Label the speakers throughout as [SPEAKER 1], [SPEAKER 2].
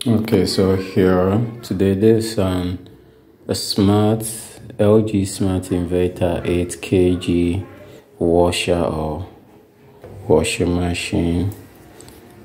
[SPEAKER 1] Okay, so here today there's a smart LG Smart Inverter 8 kg washer or washing machine.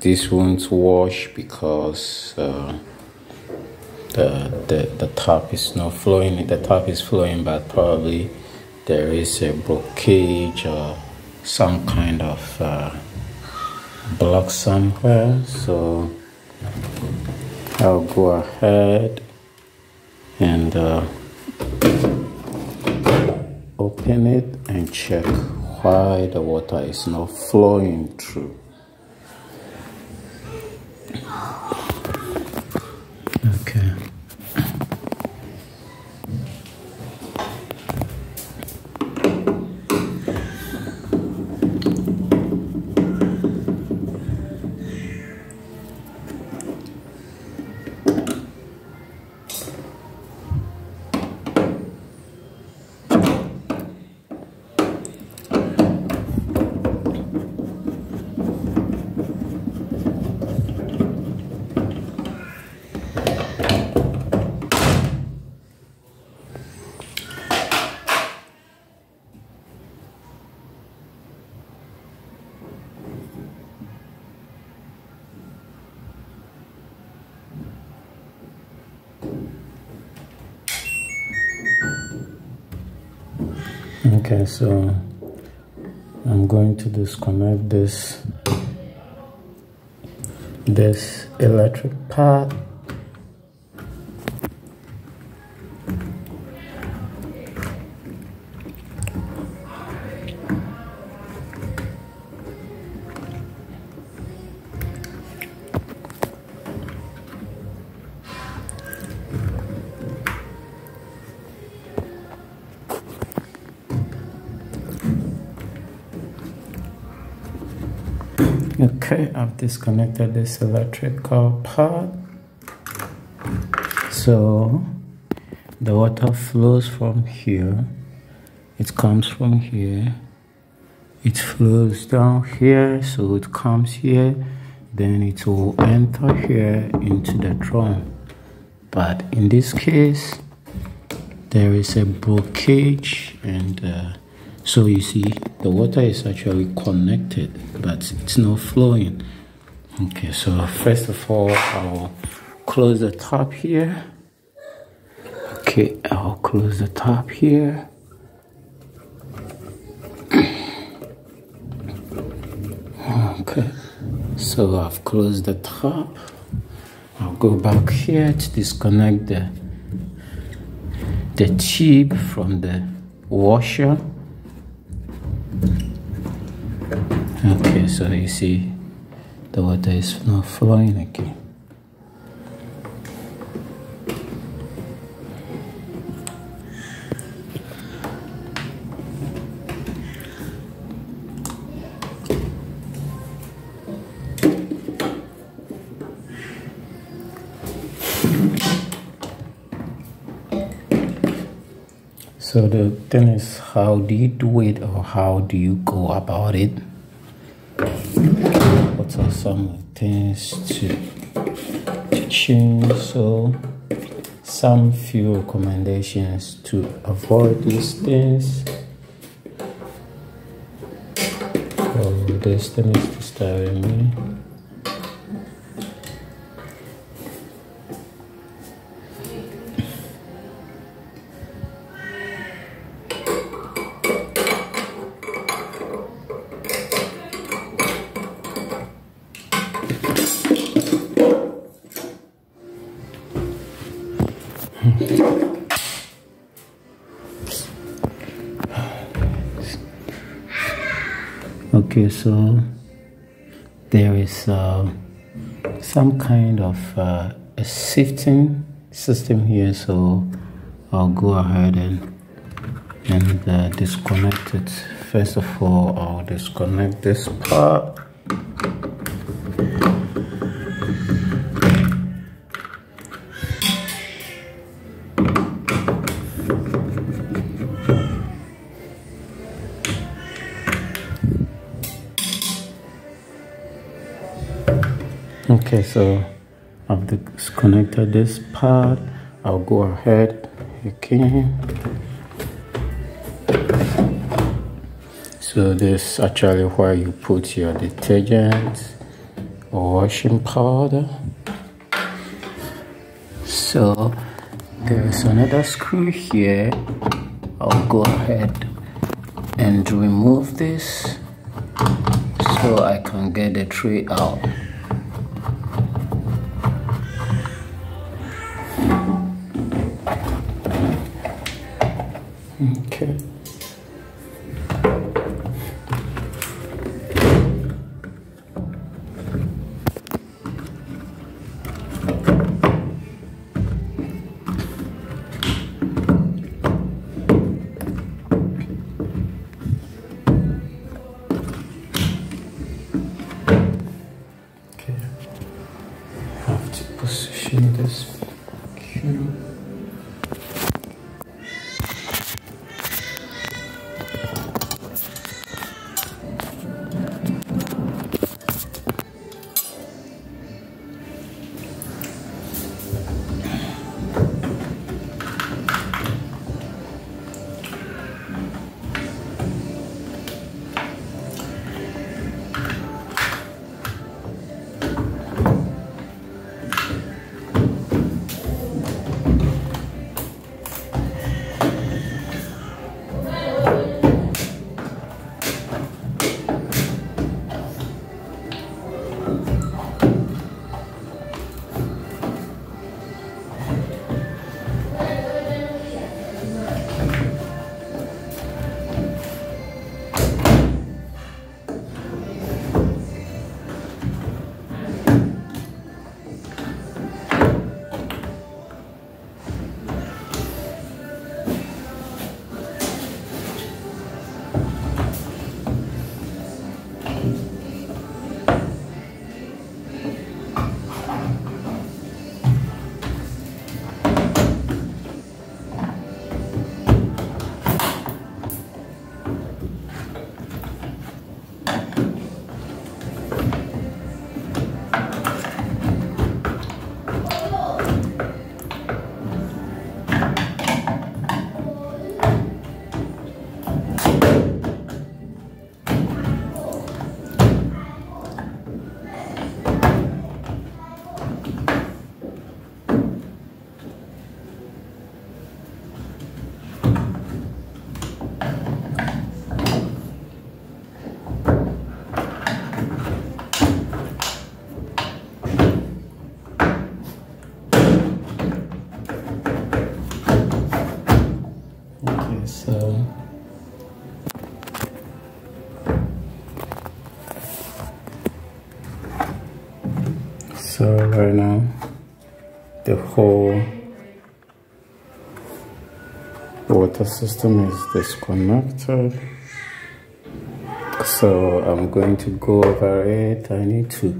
[SPEAKER 1] This won't wash because the tap is not flowing. The tap is flowing, but probably there is a blockage or some kind of block somewhere. So I'll go ahead and open it and check why the water is not flowing through. Okay. Okay, so I'm going to disconnect this electric part. Okay, I've disconnected this electrical part. So the water flows from here. It comes from here. It flows down here, so it comes here. Then it will enter here into the drum. But in this case, there is a blockage, and so you see the water is actually connected, but it's not flowing. Okay, so first of all, I'll close the top here. Okay, I'll close the top here. Okay, so I've closed the top. I'll go back here to disconnect the tube from the washer. Okay, so you see the water is not flowing again. So the thing is, how do you do it, or how do you go about it? What are some things to change? So some few recommendations to avoid these things. Oh, this thing is disturbing me. Okay, so there is some kind of a shifting system here, so I'll go ahead and disconnect it. First of all, I'll disconnect this part. Okay, so I've disconnected this part. I'll go ahead again. So this is actually where you put your detergent or washing powder. So there's another screw here. I'll go ahead and remove this so I can get the tray out. Okay. Have to position this cube. So right now the whole water system is disconnected, so I'm going to go over it. I need to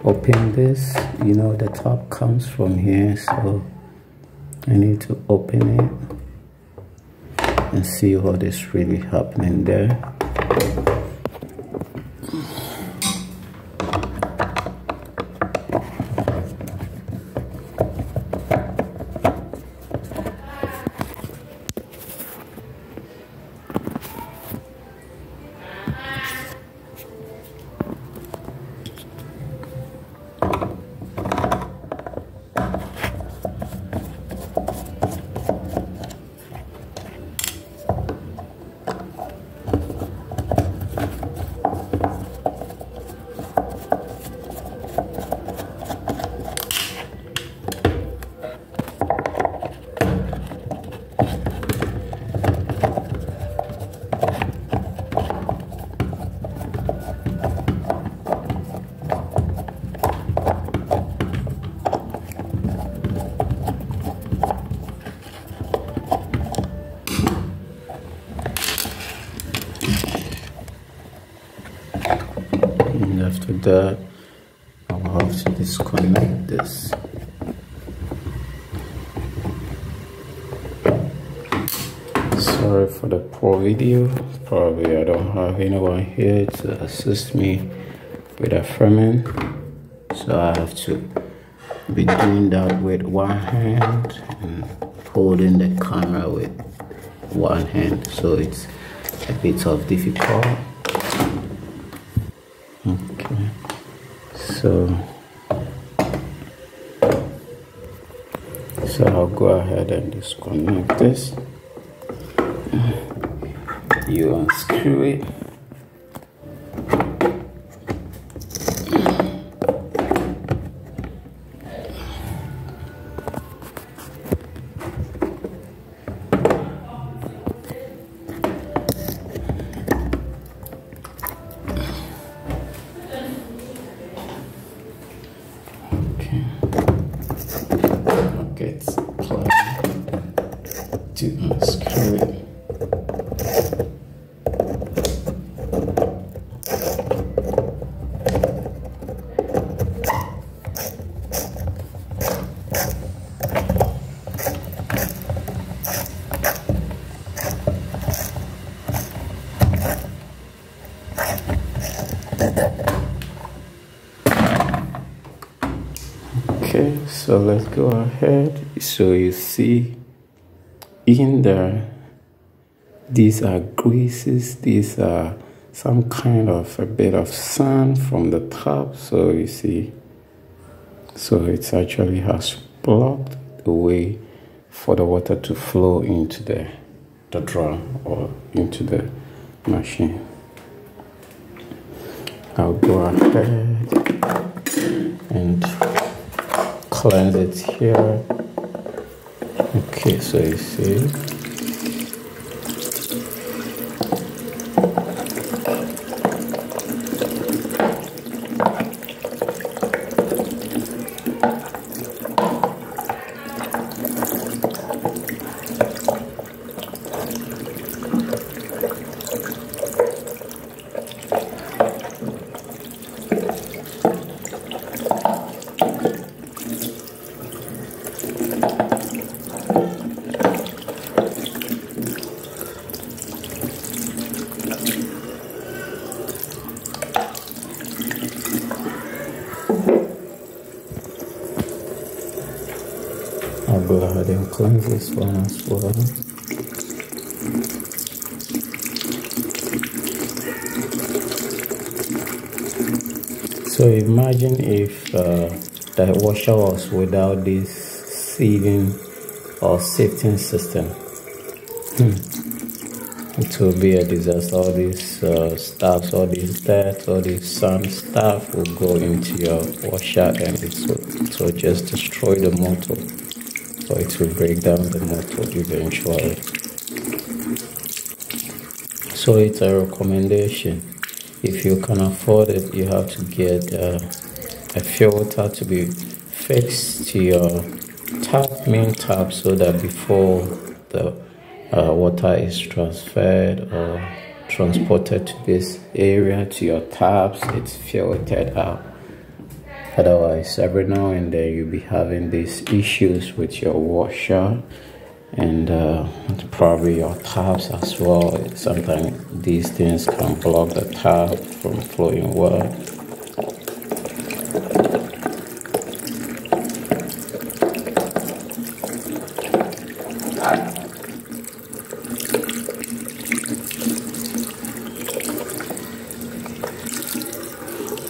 [SPEAKER 1] open this. You know, the top comes from here, so I need to open it and see what is really happening there. And after that, I'll have to disconnect this. Sorry for the poor video. Probably I don't have anyone here to assist me with the framing, so I have to be doing that with one hand and holding the camera with one hand, so it's a bit of difficult. Okay, so I'll go ahead and disconnect this. You unscrew it. It's plug to unscrew it. Okay, so let's go ahead. So you see in there, these are greases, these are some kind of a bit of sand from the top. So you see, so it actually has blocked the way for the water to flow into the drum or into the machine. I'll go ahead and cleanse it here. Okay, so you see, I'll go ahead and cleanse this one as well. So imagine if the washer was without this sieving or sifting system. It will be a disaster. All these stuff, all this dirt, all this sand stuff will go into your washer and it will just destroy the motor. So it will break down the motor eventually. So it's a recommendation. If you can afford it, you have to get a filter to be fixed to your main tap, so that before the water is transferred or transported to this area to your taps, it's filtered out. Otherwise, every now and then you'll be having these issues with your washer and probably your taps as well. Sometimes these things can block the tap from flowing well.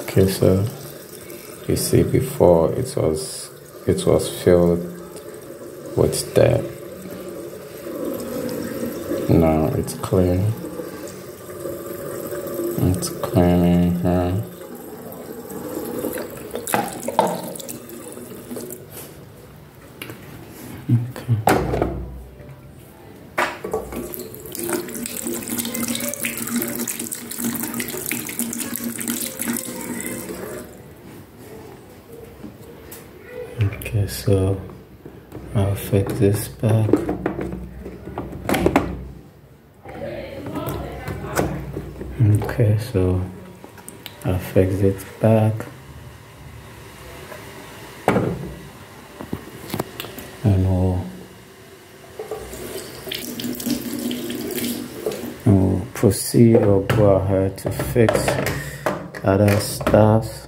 [SPEAKER 1] Okay, so you see, before it was filled with dirt. Now it's clean. It's cleaning here. Okay. Okay, so I'll fix this back. Okay, so I'll fix it back. And we'll proceed or go ahead to fix other stuff.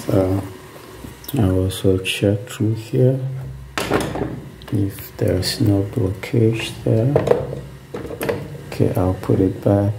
[SPEAKER 1] So I'll also check through here if there's no blockage there. Okay, I'll put it back.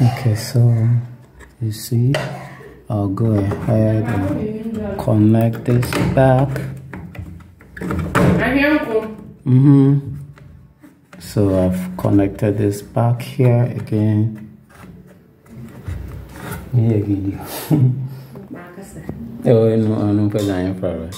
[SPEAKER 1] Okay, so you see, I'll go ahead and connect this back. So I've connected this back here again. Yeah, again. Oh no, I don't put that in front.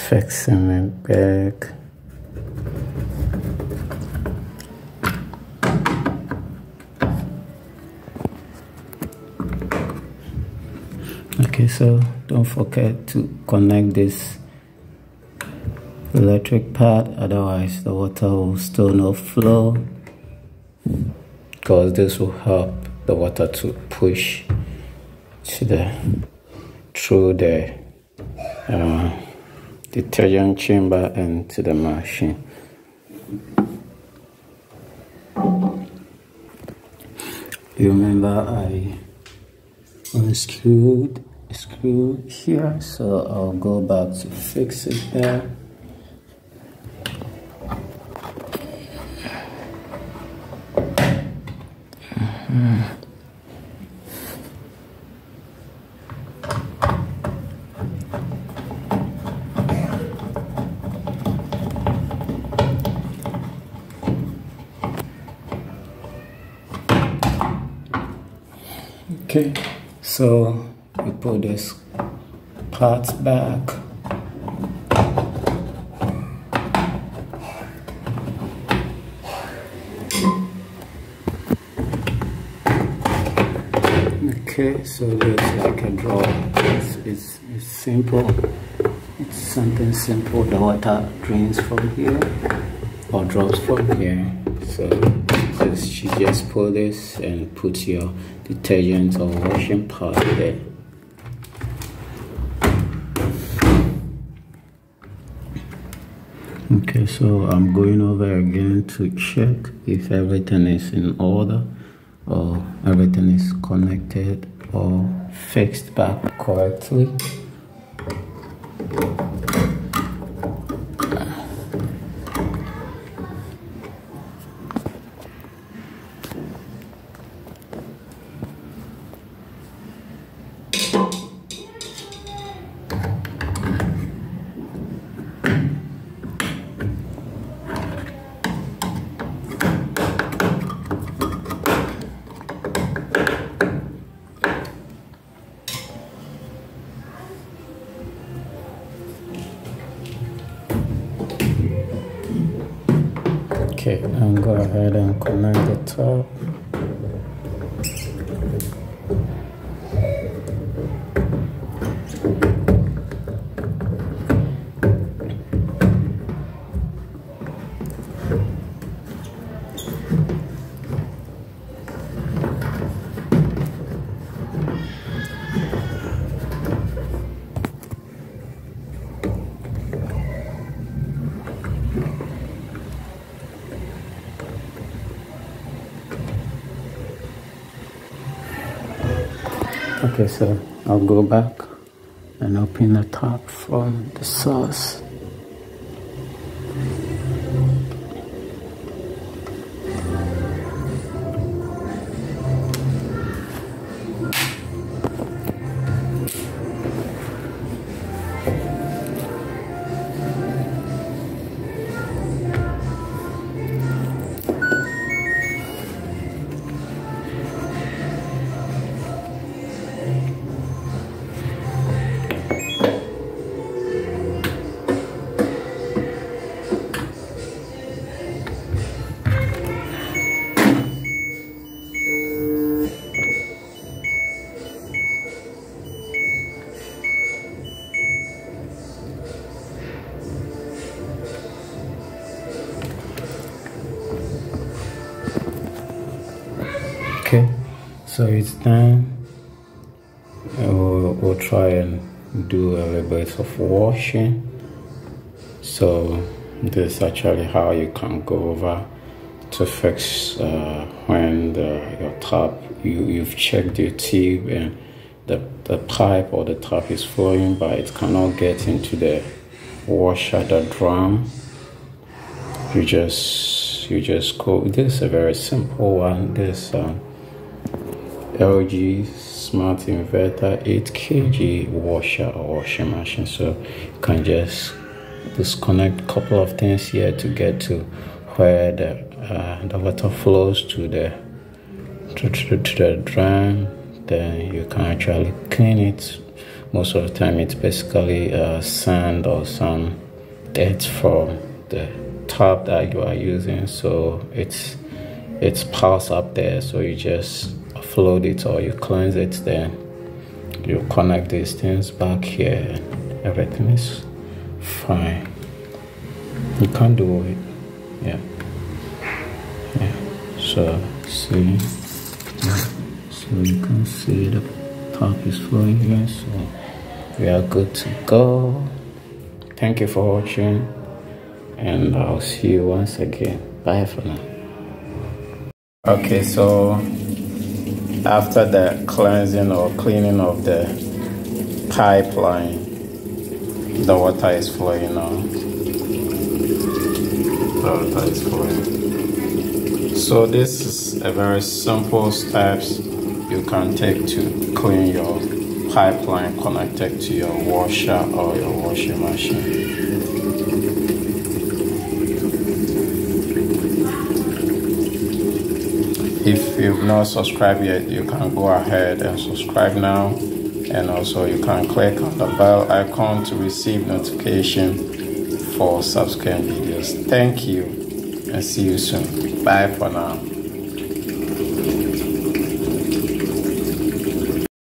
[SPEAKER 1] Fixing it back. Okay, so don't forget to connect this electric pad, otherwise the water will still not flow, because this will help the water to push to through the detergent chamber and to the machine. You remember I unscrewed screw here, so I'll go back to fix it there. Okay, so we put this part back. Okay, so there's like a draw. It's simple. It's something simple. The water drains from here or drops from here. So you just pull this and put your detergent or washing powder there. Okay, so I'm going over again to check if everything is in order or everything is connected or fixed back correctly. Okay, and go ahead and connect the top. Okay, so I'll go back and open the top from the source. Okay, so it's done. We'll try and do a little bit of washing. So this is actually how you can go over to fix when your tap, you've checked your tube and the pipe or the tap is flowing, but it cannot get into the washer, the drum. You just go. This is a very simple one. This LG Smart Inverter 8 kg washer or washing machine. So you can just disconnect a couple of things here to get to where the water flows to the drum. Then you can actually clean it. Most of the time it's basically sand or some dirt from the tap that you are using, so it's piles up there. So you just offload it or you cleanse it, then you connect these things back here and everything is fine. You can do it. Yeah. So see, so you can see the tap is flowing here, so we are good to go. Thank you for watching, and I'll see you once again. Bye for now. Okay, so after the cleansing or cleaning of the pipeline, the water is flowing now. The water is flowing. So this is a very simple steps you can take to clean your pipeline connected to your washer or your washing machine. If you've not subscribed yet, you can go ahead and subscribe now, and also you can click on the bell icon to receive notification for subsequent videos. Thank you and see you soon. Bye for now.